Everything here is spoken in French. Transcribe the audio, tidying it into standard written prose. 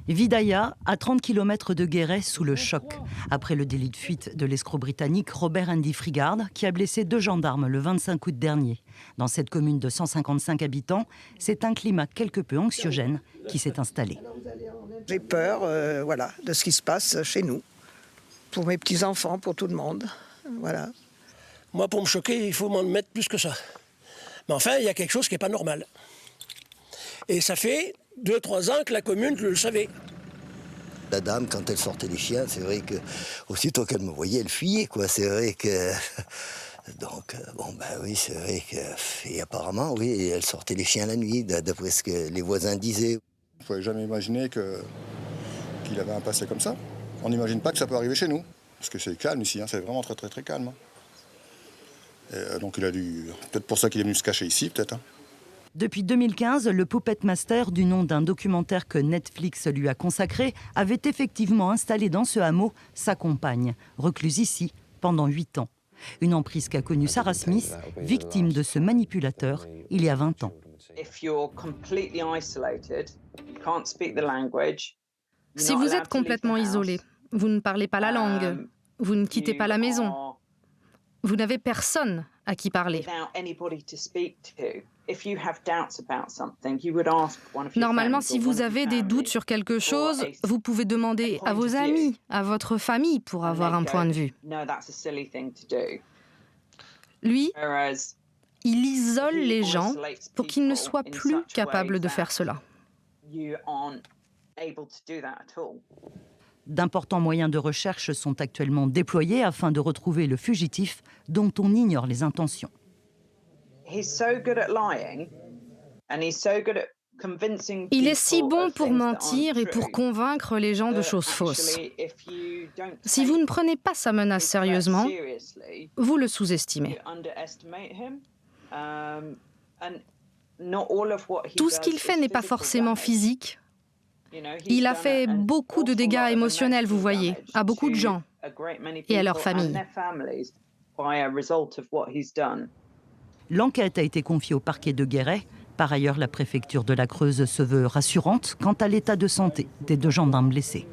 Vidaya, à 30 km de Guéret, sous le choc. Après le délit de fuite de l'escroc britannique Robert Andy Frigard, qui a blessé 2 gendarmes le 25 août dernier. Dans cette commune de 155 habitants, c'est un climat quelque peu anxiogène qui s'est installé. J'ai peur voilà, de ce qui se passe chez nous, pour mes petits-enfants, pour tout le monde. Voilà. Moi, pour me choquer, il faut m'en mettre plus que ça. Mais enfin, il y a quelque chose qui n'est pas normal. Et ça fait 2-3 ans que la commune le savait. La dame, quand elle sortait les chiens, c'est vrai que aussitôt qu'elle me voyait, elle fuyait, quoi. C'est vrai que... Donc, bon, ben oui, c'est vrai que... Et apparemment, oui, elle sortait les chiens la nuit, d'après ce que les voisins disaient. Il ne pouvait jamais imaginer qu'il avait un passé comme ça. On n'imagine pas que ça peut arriver chez nous. Parce que c'est calme ici, hein, c'est vraiment très, très, très calme. Et donc il a dû... Peut-être pour ça qu'il est venu se cacher ici, peut-être. Hein. Depuis 2015, le Puppet Master, du nom d'un documentaire que Netflix lui a consacré, avait effectivement installé dans ce hameau sa compagne, recluse ici pendant 8 ans. Une emprise qu'a connue Sarah Smith, victime de ce manipulateur il y a 20 ans. Si vous êtes complètement isolé, vous ne parlez pas la langue, vous ne quittez pas la maison, vous n'avez personne à qui parler. Normalement, si vous avez des doutes sur quelque chose, vous pouvez demander à vos amis, à votre famille pour avoir un point de vue. Lui, il isole les gens pour qu'ils ne soient plus capables de faire cela. D'importants moyens de recherche sont actuellement déployés afin de retrouver le fugitif dont on ignore les intentions. Il est si bon pour mentir et pour convaincre les gens de choses fausses. Si vous ne prenez pas sa menace sérieusement, vous le sous-estimez. Tout ce qu'il fait n'est pas forcément physique. Il a fait beaucoup de dégâts émotionnels, vous voyez, à beaucoup de gens et à leurs familles. L'enquête a été confiée au parquet de Guéret. Par ailleurs, la préfecture de la Creuse se veut rassurante quant à l'état de santé des 2 gendarmes blessés.